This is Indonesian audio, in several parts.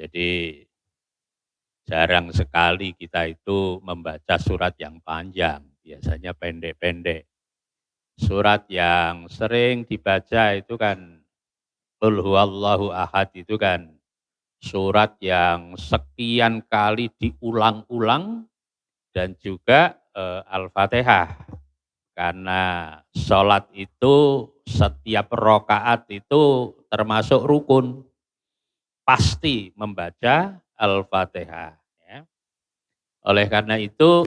Jadi jarang sekali kita itu membaca surat yang panjang, biasanya pendek-pendek. Surat yang sering dibaca itu kan Qul huwallahu ahad itu kan surat yang sekian kali diulang-ulang dan juga Al-Fatihah. Karena sholat itu setiap rokaat itu termasuk rukun, pasti membaca Al-Fatihah. Ya. Oleh karena itu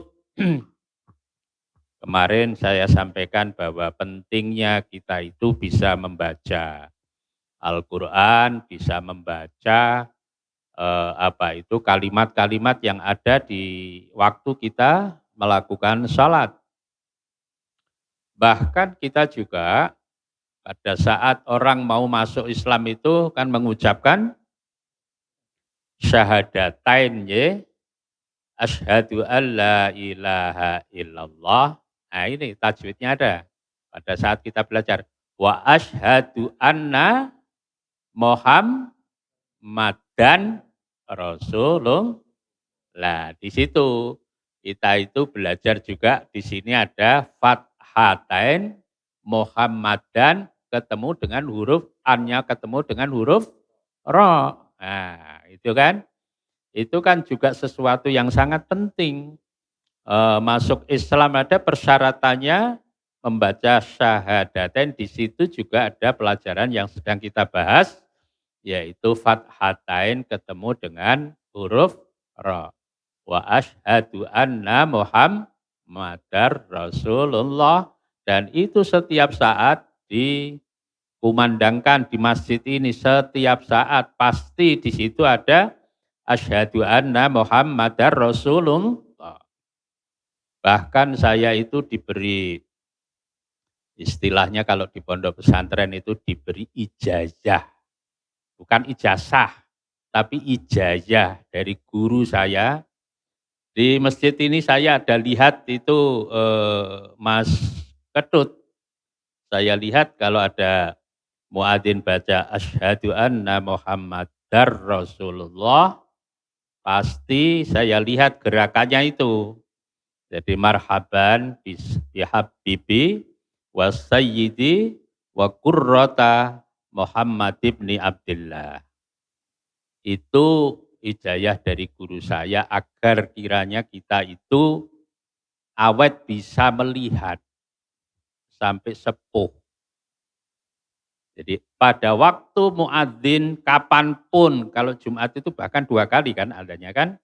kemarin saya sampaikan bahwa pentingnya kita itu bisa membaca Al-Quran, bisa membaca kalimat-kalimat yang ada di waktu kita melakukan sholat. Bahkan kita juga pada saat orang mau masuk Islam itu kan mengucapkan syahadatain ya, asyhadu an la ilaha illallah. Nah ini tajwidnya ada. Pada saat kita belajar wa asyhadu anna Muhammadan Rasulullah. Nah, di situ kita itu belajar juga di sini ada fathatain Muhammadan ketemu dengan huruf an-nya ketemu dengan huruf ra. Nah, itu kan juga sesuatu yang sangat penting. Masuk Islam ada persyaratannya membaca syahadatain, di situ juga ada pelajaran yang sedang kita bahas yaitu fathatain ketemu dengan huruf ra. Wa asyhadu anna Muhammadar Rasulullah, dan itu setiap saat dikumandangkan di masjid ini, setiap saat pasti di situ ada asyhadu anna Muhammadar Rasulullah. Bahkan saya itu diberi istilahnya kalau di pondok pesantren itu diberi ijazah. Bukan ijazah, tapi ijazah dari guru saya. Di masjid ini saya ada lihat itu Mas Ketut. Saya lihat kalau ada muadzin baca asyhadu anna Muhammadar Rasulullah, pasti saya lihat gerakannya itu. Jadi marhaban bihabibi wa sayyidi wa qurrata Muhammad ibni Abdillah. Itu hidayah dari guru saya agar kiranya kita itu awet bisa melihat sampai sepuh. Jadi pada waktu muadzin kapanpun, kalau Jumat itu bahkan 2 kali kan adanya kan,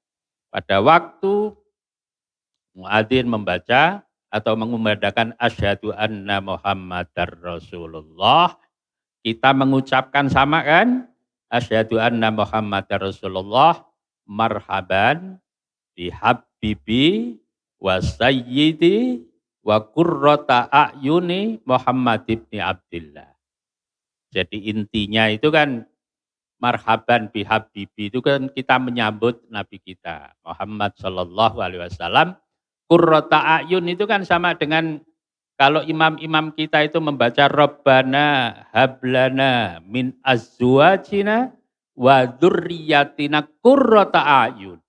pada waktu muadzin membaca atau mengumandangkan asyhadu anna Muhammadar Rasulullah, kita mengucapkan sama kan? Asyhadu anna Muhammadar Rasulullah, marhaban bihabibi wa sayyidi wa qurrata a'yuni Muhammad ibni Abdillah. Jadi intinya itu kan marhaban bihabibi itu kan kita menyambut Nabi kita Muhammad sallallahu alaihi wasallam. Qurrata a'yun itu kan sama dengan kalau imam-imam kita itu membaca Rabbana hablana min azwajina wa dzurriyyatina qurrata a'yun.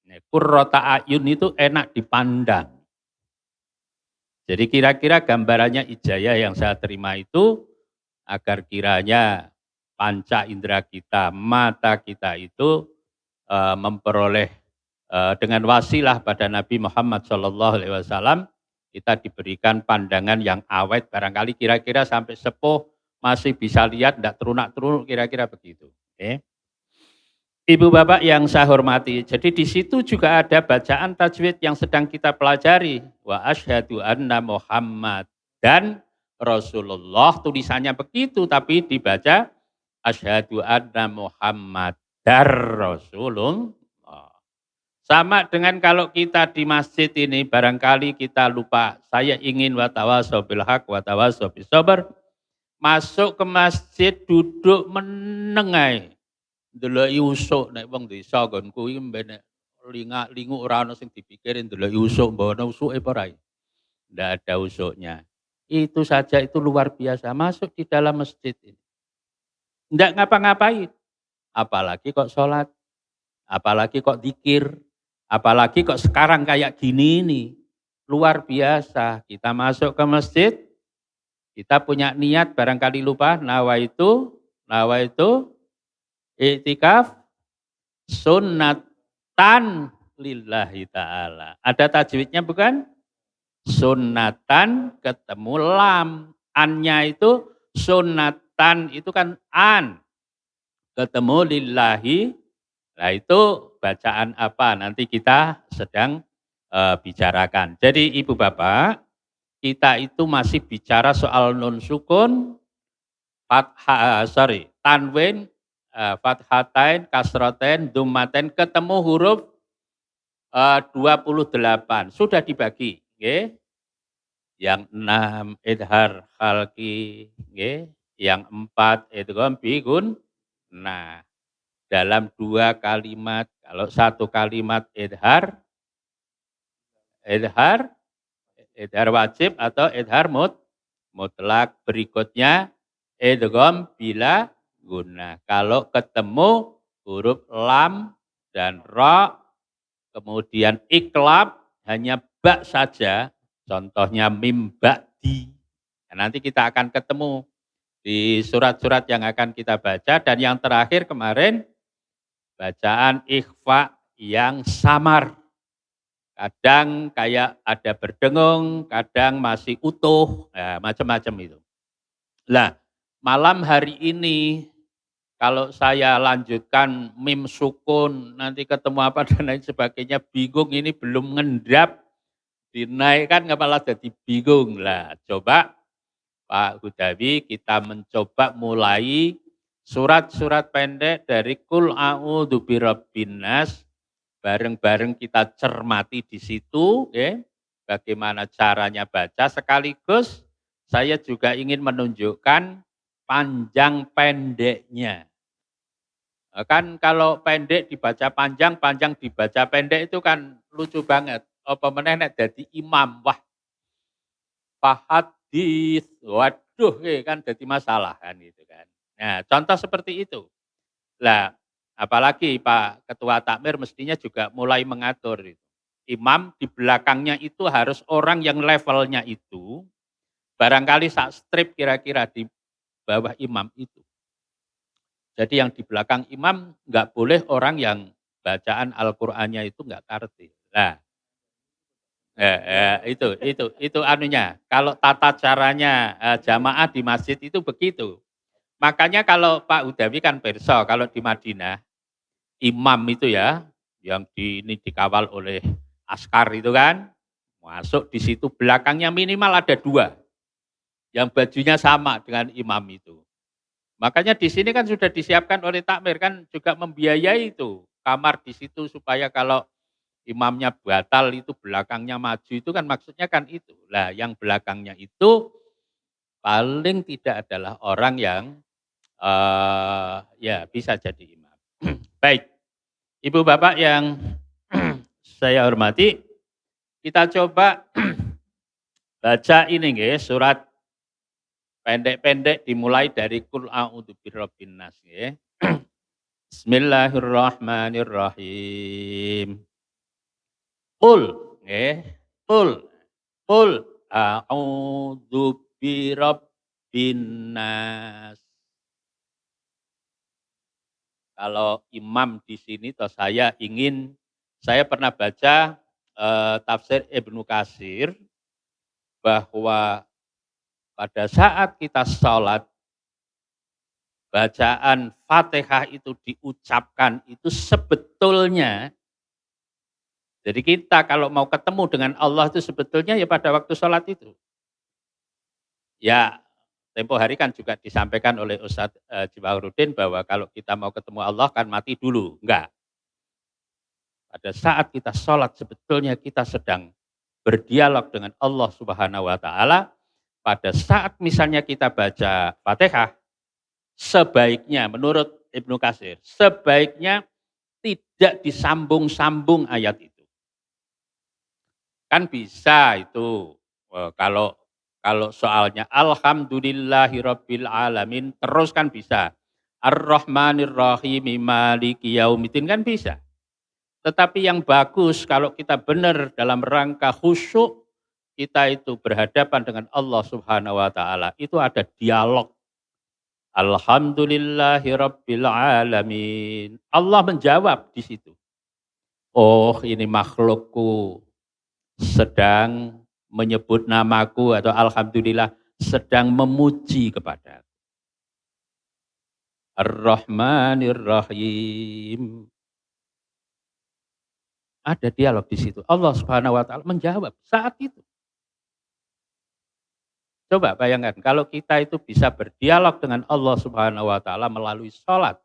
Nah, qurrata a'yun itu enak dipandang. Jadi kira-kira gambarannya ijazah yang saya terima itu agar kiranya panca indera kita, mata kita itu memperoleh dengan wasilah pada Nabi Muhammad SAW, kita diberikan pandangan yang awet, barangkali kira-kira sampai sepuh masih bisa lihat, tidak terunak-terunuk, kira-kira begitu. Okay. Ibu bapak yang saya hormati, jadi di situ juga ada bacaan tajwid yang sedang kita pelajari. Wa asyhadu anna Muhammad dan Rasulullah, tulisannya begitu, tapi dibaca asyhadu anna Muhammad dar Rasulullah. Sama dengan kalau kita di masjid ini, barangkali kita lupa, saya ingin watawasau bil haq, watawasau bis sabr. Masuk ke masjid, duduk menengai. Ndeloki usuk nek wong desa nggonku iki mbene lingu ora ono sing dipikirin ndeloki usuk, mbana usuke apa ora. Ndak ada usuknya. Itu saja itu luar biasa, masuk di dalam masjid ini. Ndak ngapa-ngapain. Apalagi kok sholat. Apalagi kok zikir, apalagi kok sekarang kayak gini nih. Luar biasa, kita masuk ke masjid, kita punya niat barangkali lupa, nawaitu iktikaf sunnatan lillahi ta'ala. Ada tajwidnya bukan? Sunnatan ketemu lam. Annya itu sunnatan itu kan an. Ketemu lillahi. Nah itu bacaan apa? Nanti kita sedang bicarakan. Jadi ibu bapak, kita itu masih bicara soal nun sukun, tanwin, fathatain, kasroten, dumaten, ketemu huruf 28. Sudah dibagi. Okay? Yang 6 idhar khalqi, okay? Yang 4 idgham bigun. Nah, dalam 2 kalimat, kalau 1 kalimat idhar wajib atau idhar mutlak. Berikutnya idgham bila guna. Kalau ketemu huruf lam dan ra, kemudian iklab hanya ba saja, contohnya mim ba'di. Nah, nanti kita akan ketemu di surat-surat yang akan kita baca. Dan yang terakhir kemarin, bacaan ikhfa yang samar. Kadang kayak ada berdengung, kadang masih utuh, ya, macam-macam itu. Nah, malam hari ini kalau saya lanjutkan mim sukun, nanti ketemu apa dan lain sebagainya, bingung, ini belum ngendap, dinaikkan malah jadi bingung. Lah, coba Pak Hudawi kita mencoba mulai surat-surat pendek dari Qul a'udzu birabbin nas, bareng-bareng kita cermati di situ, ya, bagaimana caranya baca, sekaligus saya juga ingin menunjukkan panjang pendeknya. Kan kalau pendek dibaca panjang, panjang dibaca pendek itu kan lucu banget. Apa meneh nek dadi imam, wah hadis, waduh kan jadi masalah kan gitu kan. Nah, contoh seperti itu. Lah, apalagi Pak Ketua Takmir mestinya juga mulai mengatur itu. Imam di belakangnya itu harus orang yang levelnya itu barangkali sak strip kira-kira di bawah imam itu. Jadi yang di belakang imam nggak boleh orang yang bacaan Al-Qur'annya itu nggak tartil. Nah, itu anunya. Kalau tata caranya jamaah di masjid itu begitu. Makanya kalau Pak Hudawi kan perso, kalau di Madinah imam itu ya yang ini dikawal oleh askar itu kan, masuk di situ belakangnya minimal ada 2 yang bajunya sama dengan imam itu. Makanya di sini kan sudah disiapkan oleh takmir kan juga membiayai itu kamar di situ supaya kalau imamnya batal itu belakangnya maju itu kan maksudnya kan itu. Lah yang belakangnya itu paling tidak adalah orang yang ya bisa jadi imam. Baik, Ibu Bapak yang saya hormati, kita coba baca ini nggih, surat pendek-pendek dimulai dari Qul a'udzu birabbin nas nggih. Bismillahirrahmanirrahim. Qul nggih, qul a'udzu birabbin nas. Kalau imam di sini toh saya pernah baca tafsir Ibnu Katsir bahwa pada saat kita sholat, bacaan Fatihah itu diucapkan itu sebetulnya, jadi kita kalau mau ketemu dengan Allah itu sebetulnya ya pada waktu sholat itu. Ya, tempo hari kan juga disampaikan oleh Ustadz Jiwahuruddin bahwa kalau kita mau ketemu Allah kan mati dulu. Enggak. Pada saat kita sholat sebetulnya kita sedang berdialog dengan Allah Subhanahu wa Ta'ala. Pada saat misalnya kita baca Fatihah, sebaiknya menurut Ibnu Katsir, sebaiknya tidak disambung-sambung ayat itu. Kan bisa itu kalau soalnya alhamdulillahirabbil alamin terus kan bisa. Ar-Rahmanir Rahim Maliki Yaumiddin kan bisa. Tetapi yang bagus kalau kita benar dalam rangka khusyuk, kita itu berhadapan dengan Allah Subhanahu wa taala, itu ada dialog. Alhamdulillahirabbil alamin. Allah menjawab di situ. Oh, ini makhlukku sedang menyebut namaku atau alhamdulillah sedang memuji kepada Ar-Rahmanir Rahim. Ada dialog di situ. Allah Subhanahu wa taala menjawab saat itu. Coba bayangkan kalau kita itu bisa berdialog dengan Allah Subhanahu wa taala melalui salat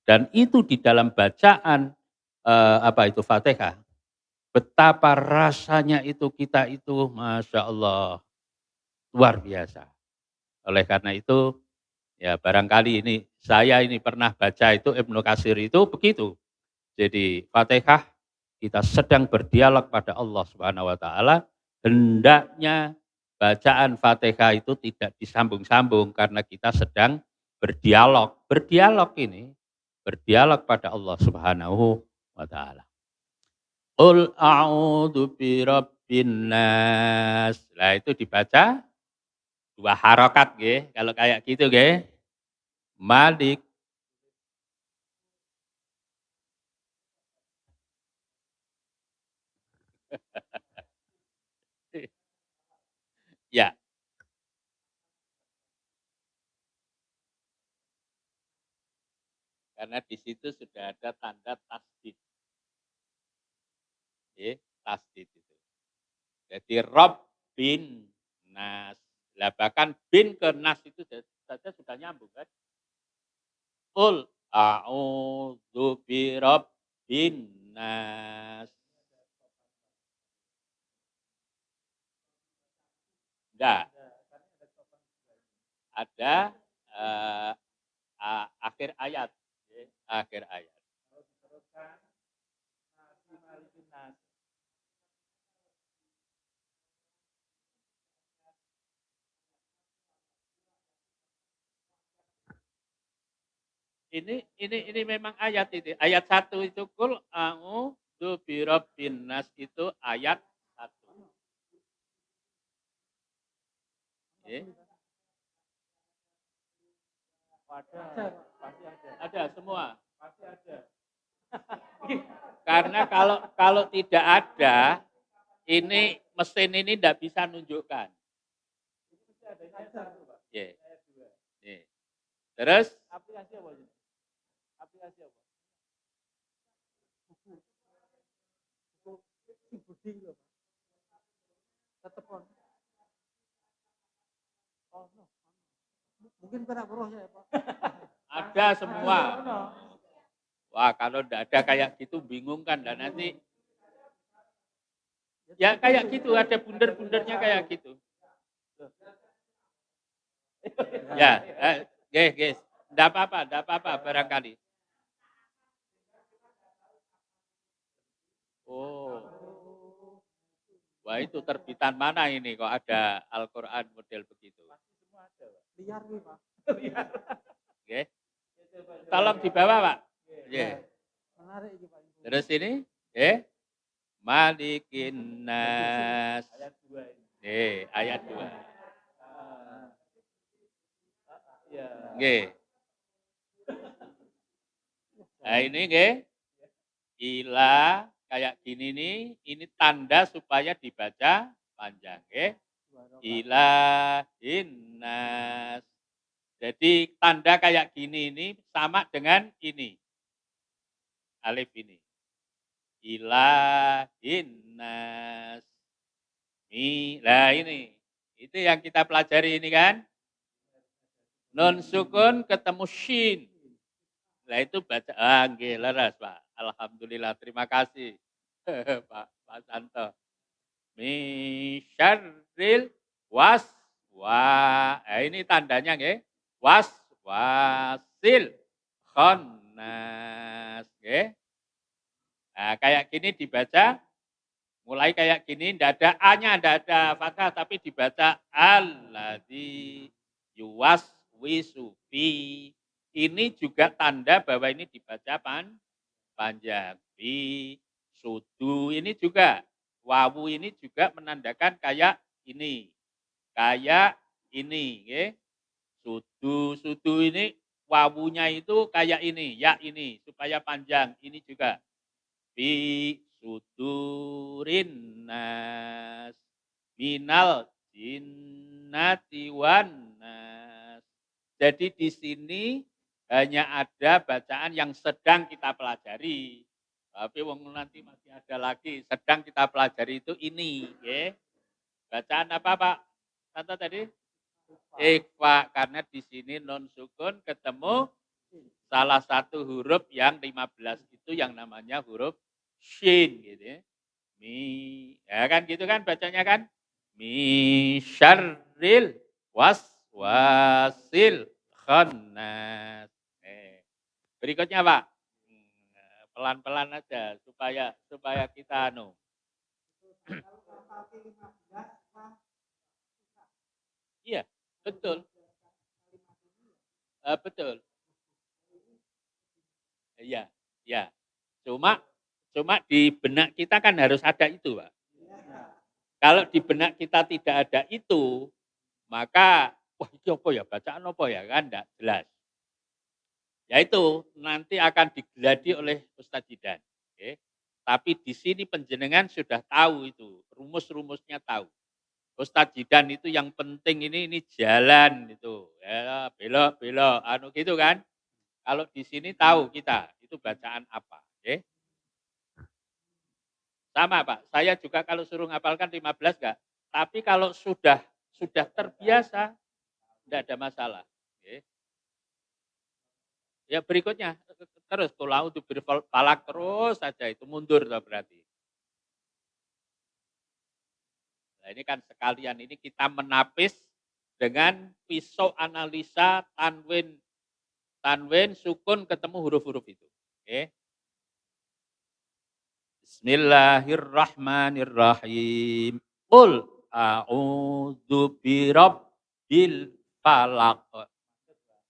dan itu di dalam bacaan Fatihah. Betapa rasanya itu kita itu Masya Allah luar biasa. Oleh karena itu ya barangkali saya pernah baca itu Ibnu Katsir itu begitu. Jadi Fatihah kita sedang berdialog pada Allah Subhanahu wa taala, hendaknya bacaan Fatihah itu tidak disambung-sambung karena kita sedang berdialog. Berdialog pada Allah Subhanahu wa taala. Qul a'udzu birabbin nas. Lah itu dibaca 2 harokat nggih, kalau kayak gitu nggih. Malik. Ya, karena di situ sudah ada tanda tasdid. Tasdid itu. Jadi Rabbin nas. Lah bahkan bin ke nas itu saja sudah nyambung kan. Qul a'udzu birabbin nas. Enggak, ada akhir ayat. Akhir ayat. Ini memang ayat ini. Ayat 1 itu kul a'udzu birabbin nas itu ayat 1. Ada semua. Pasti ada. Karena kalau tidak ada, ini mesin ini tidak bisa nunjukkan. Yeah. Yeah. Terus aplikasi apa? Aplikasi apa? Telepon. Oh, no. Mungkin kena borohnya ya Pak. Ada semua. Wah kalau tidak ada kayak gitu bingung kan dan nanti ya kayak gitu ada bunder-bundernya kayak gitu. Ya, guys, tidak apa-apa barangkali. Oh, wah itu terbitan mana ini kok ada Al-Quran model begitu? Liar nih Pak. Liar. Okay. Tolong dibawa Pak. Yeah. Menarik ini Pak. Terus ini, Malikin nas. Ayat 2 ini. Ayat 2. Nggih. Nah ini nggih. Ila kayak gini nih, ini tanda supaya dibaca panjang nggih. Ila innas. Jadi tanda kayak gini ini sama dengan ini. Alif ini. Ila innas. Nah ini. Itu yang kita pelajari ini kan. Nun sukun ketemu shin. Nah itu baca, nggih leres Pak. Alhamdulillah, terima kasih Pak Santo. Min syarril ini tandanya nggih. Wasil khannas nggih. Nah, kayak gini dibaca mulai kayak gini ndak ada a-nya, ndak ada fathah tapi dibaca alladzi yuwaswisu fi. Ini juga tanda bahwa ini dibaca panjang. Fi Sudu ini juga, wawu ini juga menandakan kayak ini. Kayak ini. Okay? Sudu ini wawunya itu kayak ini, ya ini, supaya panjang. Ini juga. Fi sudurin nas minal jinnati wan nas. Jadi di sini hanya ada bacaan yang sedang kita pelajari. Tapi wong nanti masih ada lagi sedang kita pelajari itu ini, ya. Bacaan apa Pak? Tante tadi? Ikhfa, karena di sini non sukun ketemu salah satu huruf yang 15 itu yang namanya huruf shin gitu ya. Mi, ya kan gitu kan bacanya kan? Mi syarril waswasil khannas. Berikutnya Pak. Pelan-pelan aja supaya kita Iya, betul. Betul. Iya, ya. Cuma di benak kita kan harus ada itu, Pak. Kalau di benak kita tidak ada itu, maka wah itu apa ya, bacaan apa ya, kan enggak jelas. Ya itu nanti akan digeladi oleh Ustadz Jidan. Oke. Tapi di sini penjenengan sudah tahu itu, rumus-rumusnya tahu. Ustadz Jidan itu yang penting ini jalan itu, ya belok, gitu kan. Kalau di sini tahu kita itu bacaan apa, oke? Sama Pak, saya juga kalau suruh ngapalkan 15 enggak. Tapi kalau sudah terbiasa, tidak ada masalah. Oke. Ya berikutnya, terus pulau untuk berfalak terus saja itu mundur berarti. Nah ini kan sekalian ini kita menapis dengan pisau analisa tanwin sukun ketemu huruf-huruf itu. Oke. Bismillahirrahmanirrahim. Qul a'udzu birabbil falaq.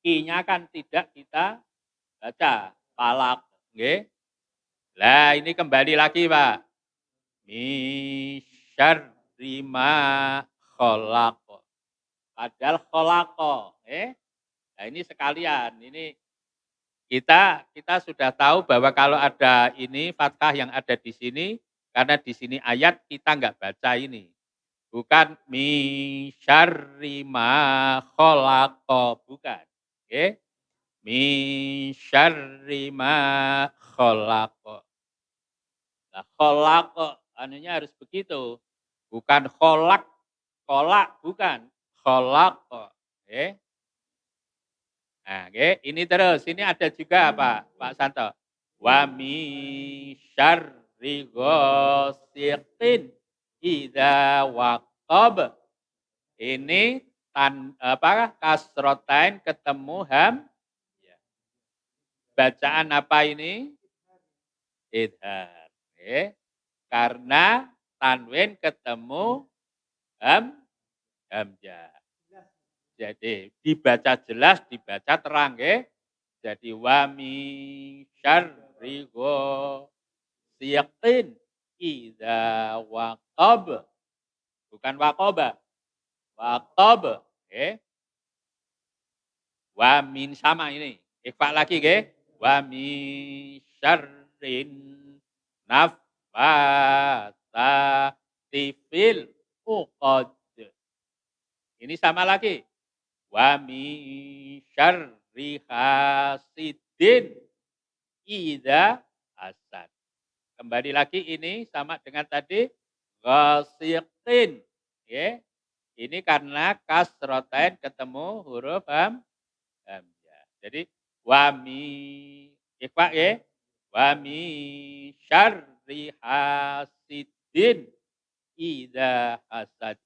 I-nya kan tidak kita baca. Falak. Nggih. Lah ini kembali lagi, Pak. Min syarri ma khalaq. Padahal khalaqa, Nah ini sekalian, ini kita sudah tahu bahwa kalau ada ini fathah yang ada di sini, karena di sini ayat kita enggak baca ini. Bukan min syarri ma khalaqa, bukan. Oke. Min syarri ma khalaqa. Nah, khalaqa anunya harus begitu. Bukan kholak, bukan. Khalaqa. Oke. Nah, oke, ini terus. Ini ada juga Pak Santo. Wa min syarri ghasiqin idza waqab. Ini kasrotain ketemu ham. Bacaan apa ini? Idhar. Karena tanwin ketemu hamzah. Jadi dibaca jelas, dibaca terang, Jadi wa min syarri ghasiqin idza waqab. Bukan waqaba. Waqab, Wa min sama ini. Ikhfa lagi, Wa min syarrin naffatsati fil uqad. Ini sama lagi. Wa min syarri hasidin idza hasad. Kembali lagi ini sama dengan tadi ghasiqin. Ini karena kasrotain ketemu huruf hamzah. Jadi wa min ikhfa wa min syarri hasidin idza hasad.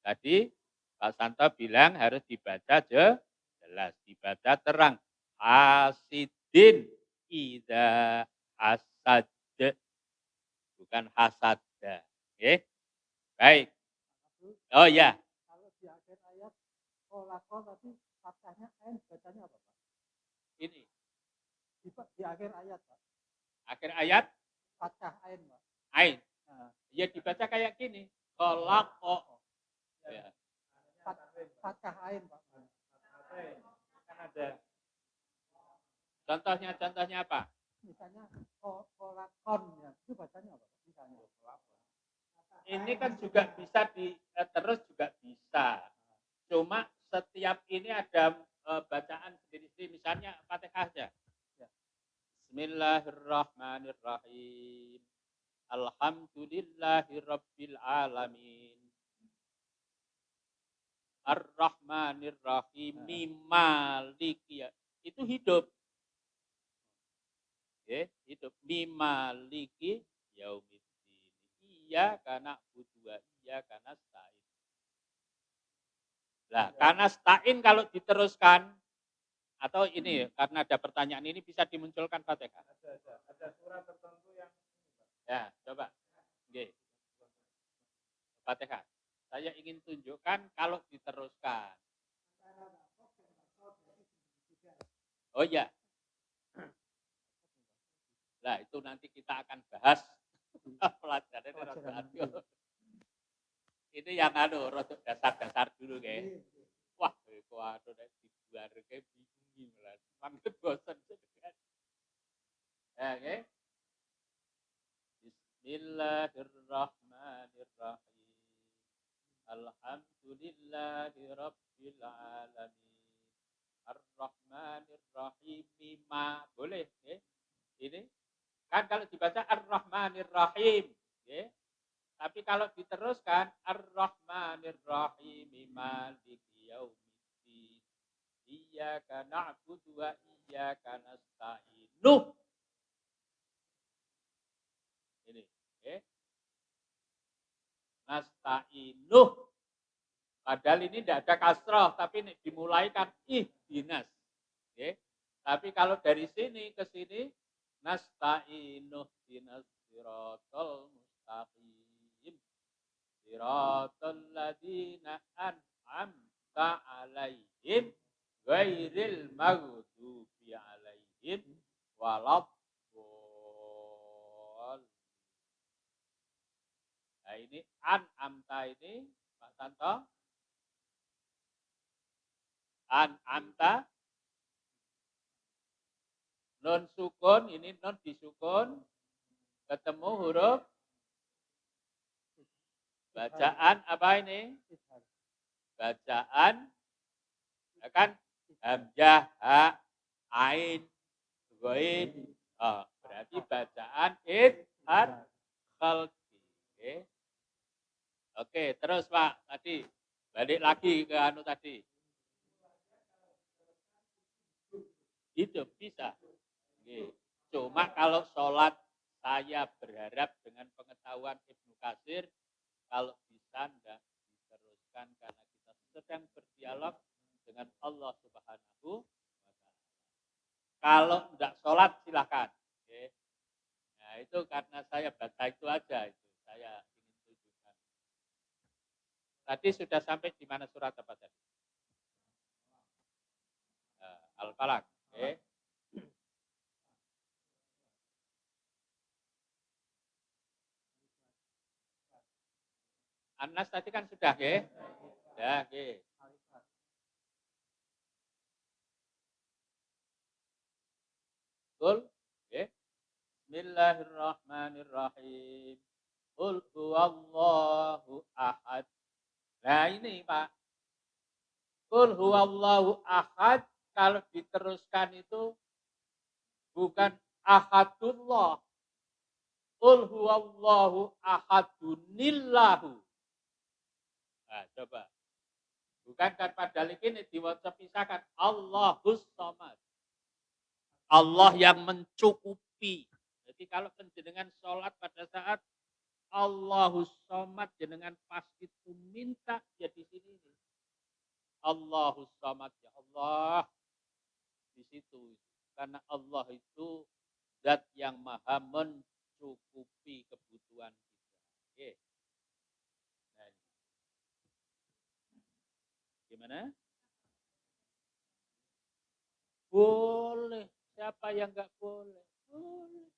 Tadi Pak Santo bilang harus dibaca jelas, dibaca terang. Hasidin idza hasad. Bukan hasada. Baik. Oh ya. Kalau di akhir ayat kolako tadi fathahnya ain bacanya apa Pak? Ini. Di akhir ayat Pak. Akhir ayat? Fathah ain Pak. Ain. Nah, Ya dibaca kayak gini. Khalaqa. Ya. fathah ain, Pak. Kan ada. Contohnya apa? Misalnya kolakon ya, itu bacanya apa? Misalnya. Ini kan juga bisa terus juga bisa. Cuma setiap ini ada bacaan sendiri-sendiri. Misalnya Fatihah aja. Ya. Bismillahirrahmanirrahim. Alhamdulillahirabbil alamin. Ar-Rahmanir-Rahim. Maliki. Itu hidup. Okay, hidup. Maliki yaumiddin. Iyyaka na'budu wa iyyaka nasta'in. Nah, karena stain kalau diteruskan atau ini karena ada pertanyaan ini bisa dimunculkan Fatihah. Ada surah tertentu yang ya, coba. Oke. Fatihah. Saya ingin tunjukkan kalau diteruskan. Oh iya. Nah, itu nanti kita akan bahas pelajaran. Ini yang rodok dasar-dasar dulu, guys. Wah, kok anu nek dibuar kayak bingung lah. Mangket bosan sedekat. Oke. Bismillahirrahmanirrahim. Alhamdulillahirabbil alamin. Ar-Rahmanir-Rahim. Boleh, ya? Ini kan kalau dibaca Ar-Rahmanir-Rahim, ya? Tapi kalau diteruskan Ar-Rahmanir-Rahim. Maliki yaumiddin. Iyyaka na'budu wa iyyaka nasta'in. Ini, okay. Nasta'inuh. Padahal ini tidak ada kasroh, tapi ini dimulai kan ihdinas. Okay. Tapi kalau dari sini ke sini, nasta'inuh dinas siratal mustaqim. Siratal ladina an'amta alaihim. Ghairil maghdubi alaihim waladdallin. Nah ini an'amta ini Pak Tanto. An'amta. Nun sukun, ini nun disukun. Ketemu huruf. Bacaan apa ini? Bacaan. Ya kan? Hamzah, ha, ain, ghain. Oh, berarti bacaan idhar khalqi. Oke, terus Pak, tadi balik lagi ke anu tadi. Hidup bisa. Oke. Cuma kalau sholat saya berharap dengan pengetahuan Ibnu Katsir kalau bisa enggak diteruskan karena kita sedang berdialog dengan Allah Subhanahu wa taala. Kalau enggak sholat silakan. Oke. Nah, itu karena saya baca itu aja itu. Saya ingin tunjukkan. Tadi sudah sampai di mana surat apa tadi? Al-Falaq. Oke. Anas tadi kan sudah, ya? Ya, oke. Betul? Oke. Bismillahirrahmanirrahim. Qul huwallahu ahad. Nah, ini, Pak. Qul huwallahu ahad kalau diteruskan itu bukan ahadullah. Qul huwallahu ahadunillahu. Nah, coba. Bukan kan pada ini diwaca pisahkan Allahus samad. Allah yang mencukupi. Jadi kalau penjenengan sholat pada saat Allahus samad jenengan pas itu minta ya di sini. Allahus samad ya Allah di situ. Karena Allah itu zat yang maha mencukupi kebutuhan kita. Oke. Nah, gimana? Boleh. Siapa yang enggak boleh? Boleh.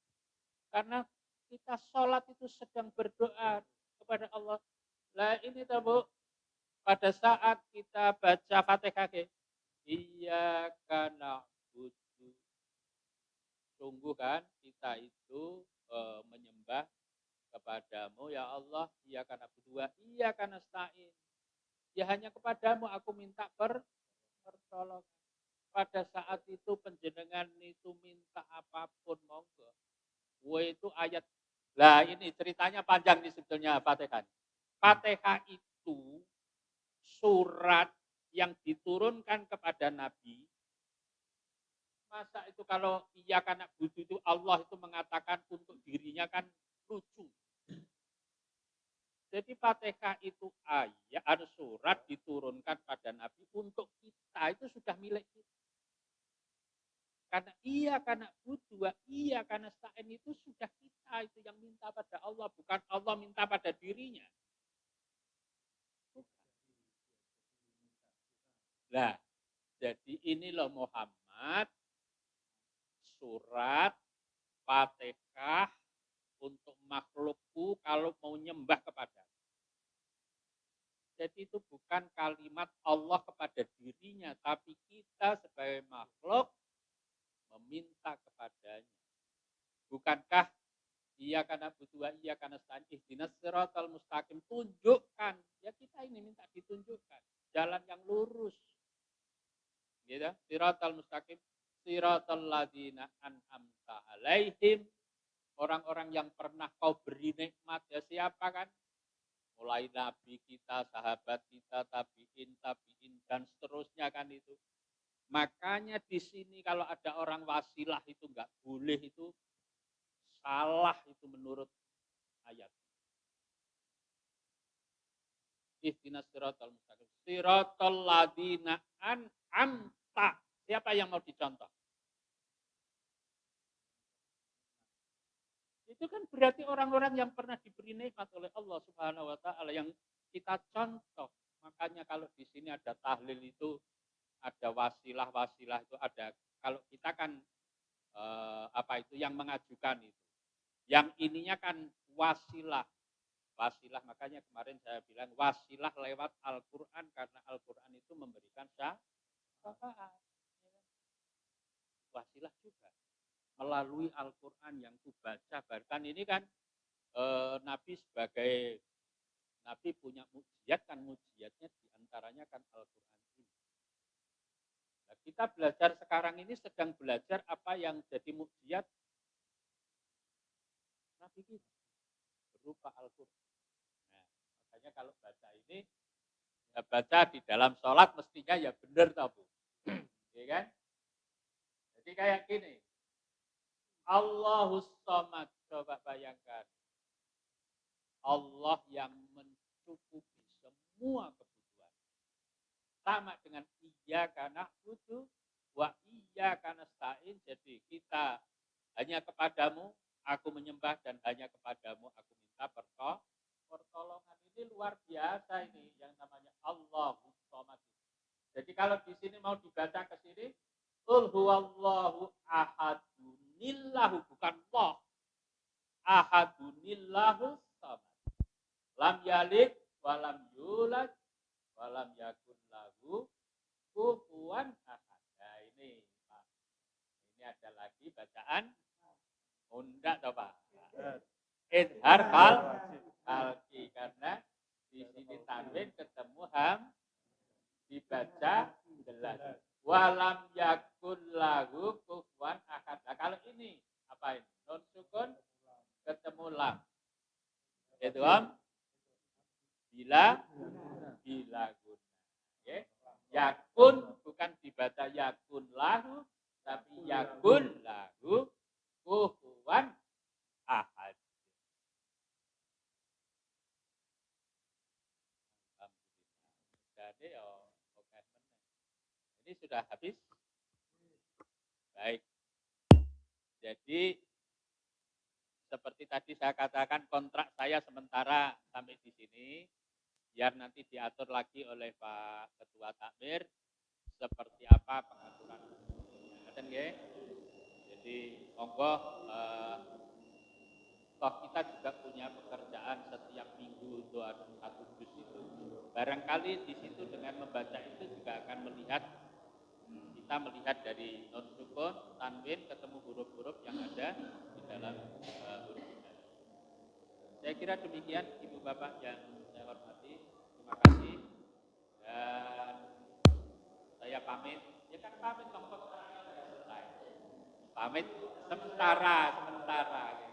Karena Kita sholat itu sedang berdoa kepada Allah. Lah ini tahu Bu, pada saat kita baca Fatihah ke, iyyaka na'budu. Sungguh kan kita itu menyembah kepadamu ya Allah, iyyaka na'budu wa iyyaka nasta'in. Ya hanya kepadamu aku minta pertolongan. Pada saat itu penjenengan itu minta apapun monggo. Itu ayat. Lah ini ceritanya panjang nih sebetulnya Fatihah. Fatihah itu surat yang diturunkan kepada Nabi. Masa itu kalau iya karena butuh itu Allah itu mengatakan untuk dirinya kan lucu. Jadi Fatihah itu ayat surat diturunkan pada Nabi untuk kita itu sudah milik kita. Karena iya karena butuh, iya karena sa'in itu sudah kita itu yang minta pada Allah, bukan Allah minta pada dirinya. Nah, jadi ini loh Muhammad, surat Fatihah untuk makhlukku kalau mau nyembah kepada. Jadi itu bukan kalimat Allah kepada dirinya, tapi kita sebagai makhluk meminta kepadanya. Bukankah iya karena butuh, iya karena sa'in ihdinas siratal mustaqim, tunjukkan. Ya kita ini minta ditunjukkan jalan yang lurus. Gitu, siratal mustaqim, siratal ladzina an'amta alaihim, orang-orang yang pernah kau beri nikmat. Ya siapa kan? Mulai nabi kita, sahabat kita, tabiin dan seterusnya kan itu. Makanya di sini kalau ada orang wasilah itu nggak boleh, itu salah itu menurut ayat. Ihdinas siratal mustaqim, siratal ladzina an'amta. Siapa yang mau dicontoh? Itu kan berarti orang-orang yang pernah diberi nikmat oleh Allah Subhanahu wa taala yang kita contoh. Makanya kalau di sini ada tahlil itu ada wasilah-wasilah itu ada. Kalau kita kan apa itu yang mengajukan itu. Yang ininya kan wasilah. Wasilah makanya kemarin saya bilang wasilah lewat Al-Qur'an karena Al-Qur'an itu memberikan syafaat. Wasilah juga melalui Al-Qur'an yang kubaca. Bahkan ini kan Nabi sebagai Nabi punya mukjizat kan, mukjizatnya diantaranya kan Al-Quran ini. Nah, kita belajar sekarang ini sedang belajar apa yang jadi mukjizat Nabi kita berupa Al-Quran. Nah, makanya kalau baca ini ya baca di dalam sholat mestinya ya benar tau Bu. Ya kan? Jadi kayak gini. Allahus Samad, coba bayangkan. Allah yang mencukupi semua kebutuhan. Sama dengan iyyaka na'budu wa iyyaka nasta'in. Jadi kita hanya kepadamu aku menyembah dan hanya kepadamu aku minta pertolongan. Ini luar biasa ini yang namanya Allahus Samad. Jadi kalau di sini mau dibaca ke sini, qul huwallahu ahadunillahu, bukan Allah. Ahadunillahu samad. Lam yalid walam yulad walam yakun lahu kufuwan ahad. Nah ini Pak. Ini ada lagi bacaan unda atau Pak? Idhar halki karena di sini tanwin ketemu ham dibaca jelas. Walam yakun lahu kufuwan ahad. Nah kalau ini apa ini? Nun sukun ketemu lam. Itu am bila guna. Okay. Yakun bukan dibaca yakun lahu, tapi yakun lahu kufuwan ahad. Jadi oke. Ini sudah habis. Baik. Jadi seperti tadi saya katakan kontrak saya sementara sampai di sini. Biar nanti diatur lagi oleh Pak Ketua Takmir seperti apa pengaturan. Jadi monggo toh kita juga punya pekerjaan setiap minggu untuk satu juz itu. Barangkali di situ dengan membaca itu juga akan melihat, kita melihat dari non sukun, tanwin, ketemu huruf-huruf yang ada di dalam huruf kita. Saya kira demikian Ibu Bapak yang saya hormati. Terima kasih. Dan saya pamit. Ya kan pamit kelompok selesai. Pamit sementara.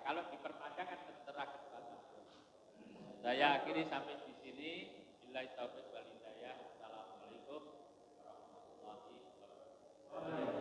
Kalau diperpanjang kan terserah kesempatan. Saya akhiri sampai di sini. Billahi taufiq wal hidayah. Assalamualaikum warahmatullahi wabarakatuh.